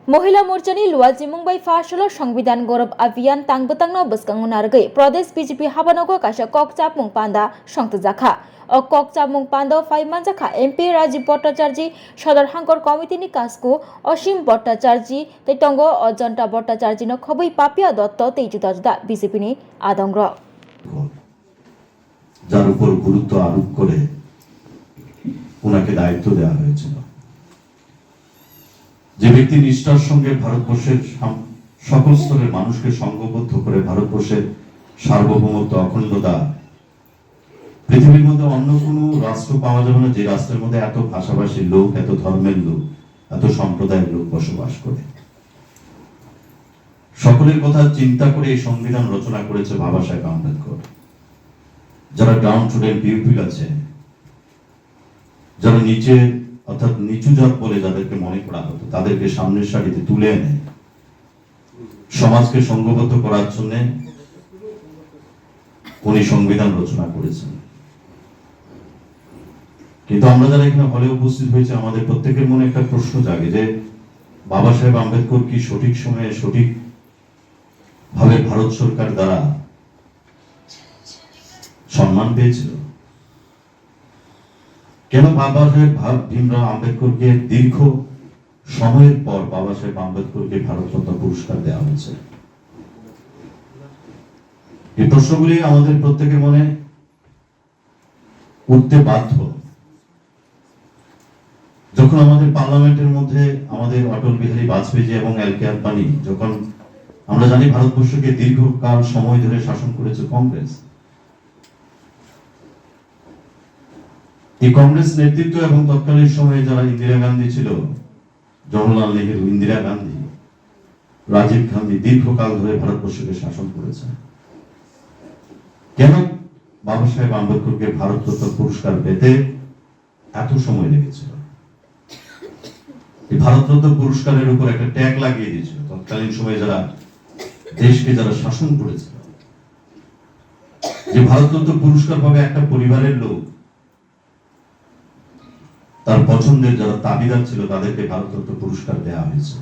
महिला मोर्चानि लुवा जिमुंबाई फासलो संविधान गौरव अभियान तांगबतांगनो बसकांगुनारगै प्रदेश BJP हाबानगो काशा ककचाप मुंगपांदा संतजाखा o kokcha mungpando faimanjakha MP Rajiv Bhattacharya Sodor Hangkor Committee Kasku Osim Bhattacharya Teitongo Ojanta Bhattacharya no khobui papia dotto teijuda BJP ni adongro যার উপর গুরুত্ব আরোপ করে ওনাকে দায়িত্ব দেওয়া হয়েছিল যে ব্যক্তি নিষ্ঠার সঙ্গে ভারতবর্ষের সকল স্তরের মানুষকে সংঘবদ্ধ করে ভারতবর্ষের সার্বভৌমত্ব অখণ্ডতা পৃথিবীর মধ্যে অন্য কোনো রাষ্ট্র পাওয়া যাবে না যে রাষ্ট্রের মধ্যে এত ভাষাভাষীর লোক এত ধর্মের লোক এত সম্প্রদায়ের লোক বসবাস করে সকলের কথা চিন্তা করে এই সংবিধান রচনা করেছে বাবা সাহেব আম্বেদকর যারা গ্রাউন্ড স্টুডেন্ট পিউপিল আছে যারা নিচে অর্থাৎ নিচু জাত বলে যাদেরকে মনে করা হতো তাদেরকে সামনের সারিতে তুলে এনে সমাজকে সংঘবদ্ধ করার জন্য উনি সংবিধান রচনা করেছেন কিন্তু আমরা যারা এখানে হলে উপস্থিত হয়েছে আমাদের প্রত্যেকের মনে একটা প্রশ্ন জাগে যে বাবা সাহেব আম্বেদকর কি সঠিক সময়ে সঠিক ভাবে ভারত সরকার দ্বারা সম্মান পেয়েছিল কেন বাবা সাহেব ভীমরাও আম্বেদকরকে দীর্ঘ সময়ের পর বাবা সাহেব আম্বেদকরকে ভারতরত্ন পুরস্কার দেওয়া হয়েছে এই প্রশ্নগুলি আমাদের প্রত্যেকের মনে উঠতে বাধ্য যখন আমাদের পার্লামেন্টের মধ্যে আমাদের অটল বিহারী বাজপেয়ী এবং এল.কে. আদবানি যখন আমরা জানি ভারতবর্ষকে দীর্ঘকাল সময় ধরে শাসন করেছে কংগ্রেস এই কংগ্রেস নেতৃত্ব এবং তৎকালীন সময়ে যারা ইন্দিরা গান্ধী ছিল জওহরলাল নেহেরু ইন্দিরা গান্ধী রাজীব গান্ধী দীর্ঘকাল ধরে ভারতবর্ষকে শাসন করেছে কেন বাবা সাহেব আম্বেদকরকে ভারতরত্ন পুরস্কার পেতে এত সময় লেগেছিল এই ভারতরত্ন পুরস্কারের উপর একটা ট্যাগ লাগিয়ে দিয়েছিল তৎকালীন সময়ে যারা দেশকে যারা শাসন করেছিল যে ভারতরত্ন পুরস্কার পাবে একটা পরিবারের লোক তার পছন্দের যারা দাবিদার ছিল তাদেরকে ভারতরত্ন পুরস্কার দেওয়া হয়েছে